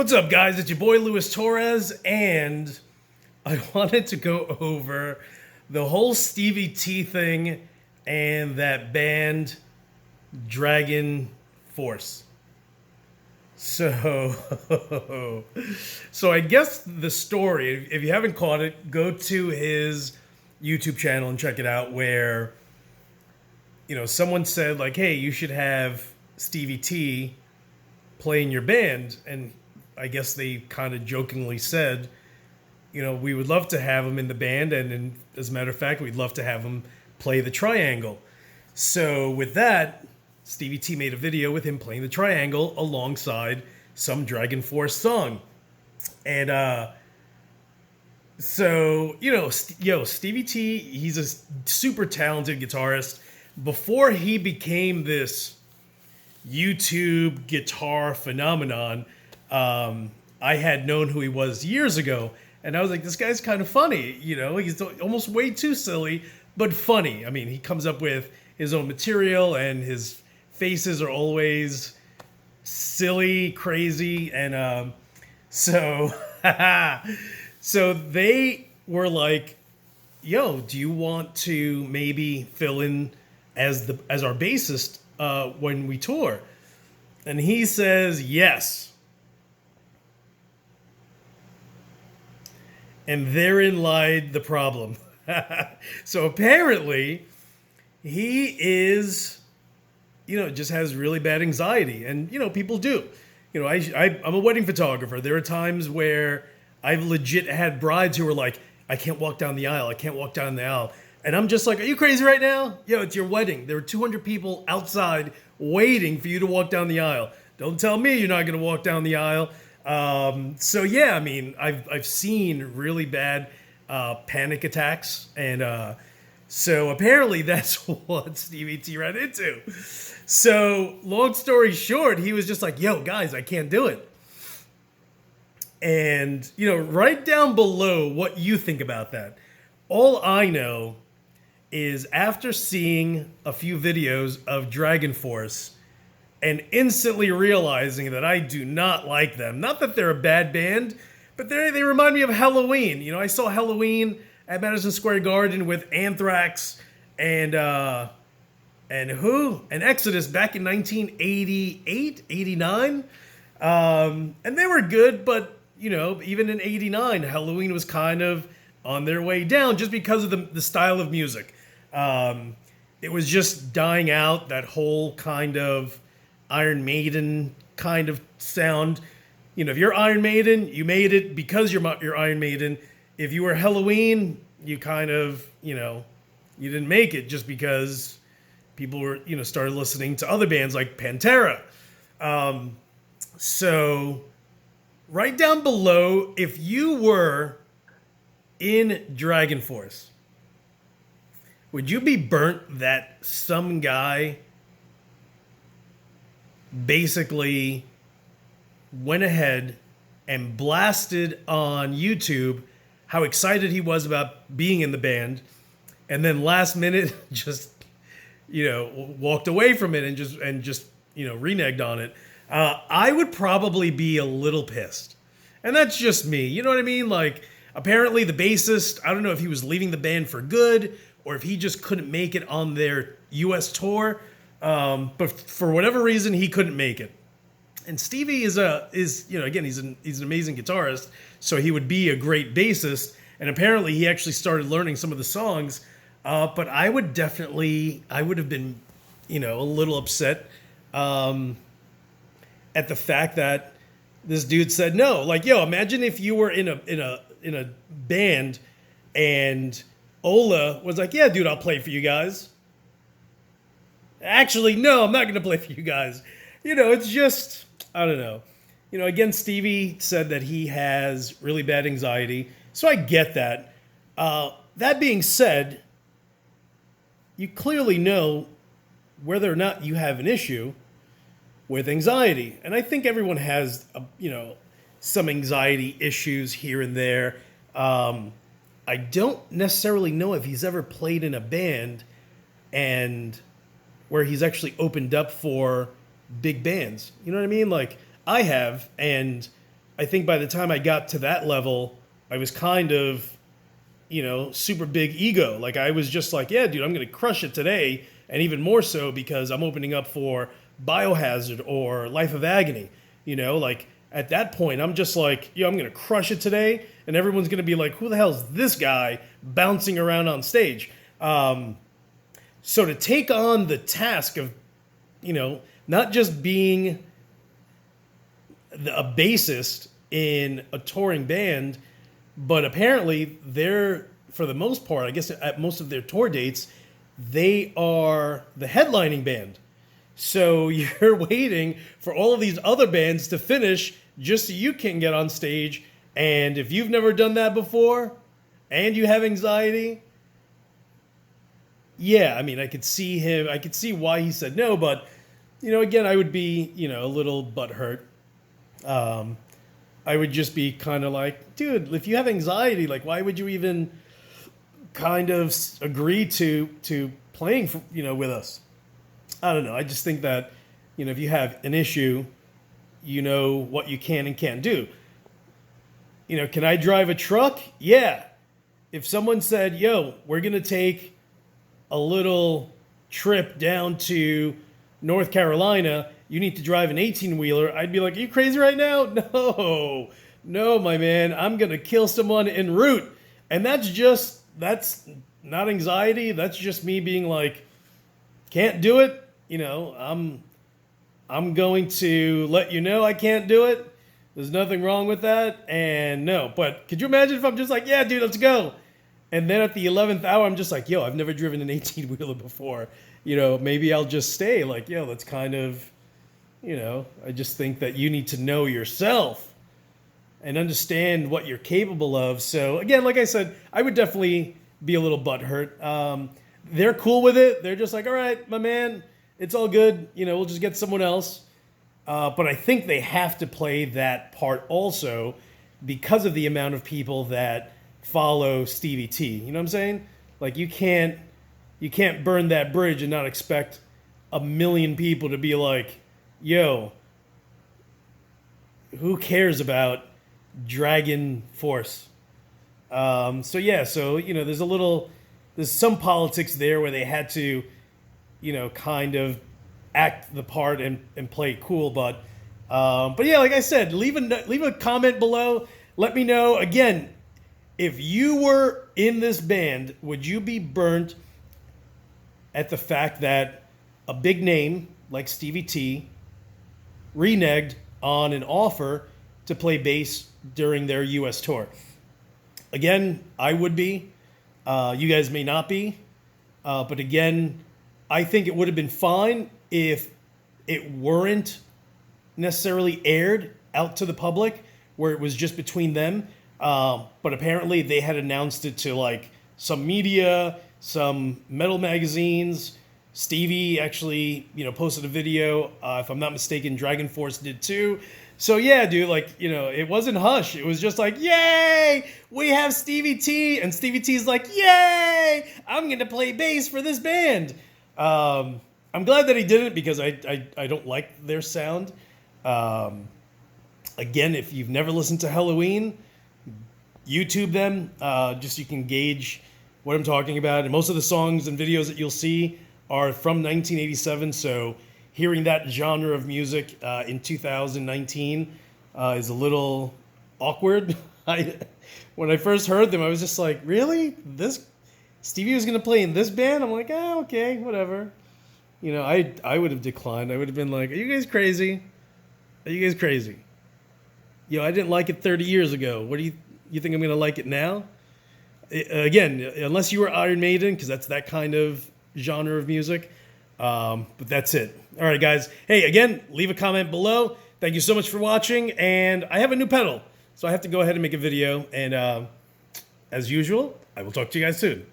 What's up, guys? It's your boy Luis Torres, and I wanted to go over the whole Stevie T thing and that band DragonForce. So, so I guess the story, if you haven't caught it, go to his YouTube channel and check it out. Where someone said like, "Hey, you should have Stevie T play in your band," and I guess they kind of jokingly said, we would love to have him in the band, and as a matter of fact, we'd love to have him play the triangle. So with that, Stevie T made a video with him playing the triangle alongside some DragonForce song. And Stevie T, he's a super talented guitarist. Before he became this YouTube guitar phenomenon, I had known who he was years ago, and I was like, this guy's kind of funny. He's almost way too silly, but funny. I mean, he comes up with his own material, and his faces are always silly, crazy, and so so they were like, "Yo, do you want to maybe fill in as our bassist when we tour?" And he says yes. And therein lied the problem. So apparently, he is, just has really bad anxiety. And, people do. I'm a wedding photographer. There are times where I've legit had brides who are like, "I can't walk down the aisle. I can't walk down the aisle." And I'm just like, "Are you crazy right now? It's your wedding. There are 200 people outside waiting for you to walk down the aisle. Don't tell me you're not going to walk down the aisle." I've seen really bad panic attacks, and so apparently that's what Stevie T ran into. So long story short, he was just like, "Yo, guys, I can't do it." And write down below what you think about that. All I know is after seeing a few videos of DragonForce and instantly realizing that I do not like them. Not that they're a bad band, but they remind me of Halloween. I saw Halloween at Madison Square Garden with Anthrax and Exodus back in 1988, 89. And they were good, but even in 89, Halloween was kind of on their way down just because of the style of music. It was just dying out, that whole kind of Iron Maiden kind of sound. If you're Iron Maiden, you made it because you're Iron Maiden. If you were Halloween, you kind of, you didn't make it just because people were, started listening to other bands like Pantera. So write down below if you were in DragonForce. Would you be burnt that some guy basically went ahead and blasted on YouTube how excited he was about being in the band, and then last minute just walked away from it and just reneged on it? I would probably be a little pissed, and that's just me. You know what I mean? Like, apparently the bassist, I don't know if he was leaving the band for good or if he just couldn't make it on their US tour. But for whatever reason, he couldn't make it. And Stevie is again, he's an amazing guitarist, so he would be a great bassist. And apparently, he actually started learning some of the songs. But I would have been, a little upset at the fact that this dude said no. Like, yo, imagine if you were in a band and Ola was like, "Yeah, dude, I'll play for you guys." Actually, no, I'm not going to play for you guys. It's just, I don't know. Again, Stevie said that he has really bad anxiety, so I get that. That being said, you clearly know whether or not you have an issue with anxiety. And I think everyone has, some anxiety issues here and there. I don't necessarily know if he's ever played in a band and where he's actually opened up for big bands. You know what I mean? Like, I have, and I think by the time I got to that level, I was kind of, super big ego. Like I was just like, yeah, dude, I'm going to crush it today. And even more so because I'm opening up for Biohazard or Life of Agony. Like at that point, I'm just like, I'm going to crush it today. And everyone's going to be like, who the hell is this guy bouncing around on stage? So to take on the task of, not just being a bassist in a touring band, but apparently they're, for the most part, I guess at most of their tour dates, they are the headlining band. So you're waiting for all of these other bands to finish just so you can get on stage. And if you've never done that before and you have anxiety, yeah, I mean, I could see why he said no, but, again, I would be, a little butthurt. I would just be kind of like, dude, if you have anxiety, like, why would you even kind of agree to playing, with us? I don't know. I just think that, if you have an issue, you know what you can and can't do. Can I drive a truck? Yeah. If someone said, yo, we're going to take a little trip down to North Carolina, you need to drive an 18-wheeler, I'd be like, are you crazy right now? No, my man, I'm going to kill someone en route. And that's not anxiety. That's just me being like, can't do it. I'm going to let you know I can't do it. There's nothing wrong with that. And no, but could you imagine if I'm just like, yeah, dude, let's go. And then at the 11th hour, I'm just like, yo, I've never driven an 18-wheeler before. Maybe I'll just stay like, yo, that's kind of, I just think that you need to know yourself and understand what you're capable of. So again, like I said, I would definitely be a little butthurt. They're cool with it. They're just like, all right, my man, it's all good. We'll just get someone else. But I think they have to play that part also because of the amount of people that follow Stevie T. You know what I'm saying? Like you can't burn that bridge and not expect 1 million people to be like, yo, who cares about DragonForce? There's some politics there where they had to, kind of act the part and play cool. But yeah, like I said, leave a comment below. Let me know. Again, if you were in this band, would you be burnt at the fact that a big name like Stevie T reneged on an offer to play bass during their U.S. tour? Again, I would be. You guys may not be. But again, I think it would have been fine if it weren't necessarily aired out to the public, where it was just between them. But apparently they had announced it to like some media, some metal magazines. Stevie actually, posted a video. If I'm not mistaken, DragonForce did too. So yeah, dude, like, it wasn't hush. It was just like, yay, we have Stevie T. And Stevie T's like, yay, I'm going to play bass for this band. I'm glad that he didn't because I don't like their sound. Again, if you've never listened to Halloween, YouTube them, just so you can gauge what I'm talking about. And most of the songs and videos that you'll see are from 1987, so hearing that genre of music in 2019 is a little awkward. When I first heard them, I was just like, really? This Stevie was going to play in this band? I'm like, okay, whatever. I would have declined. I would have been like, are you guys crazy? Are you guys crazy? I didn't like it 30 years ago. What do you think I'm going to like it now? Again, unless you were Iron Maiden, because that's that kind of genre of music. But that's it. All right, guys. Hey, again, leave a comment below. Thank you so much for watching. And I have a new pedal, so I have to go ahead and make a video. And as usual, I will talk to you guys soon.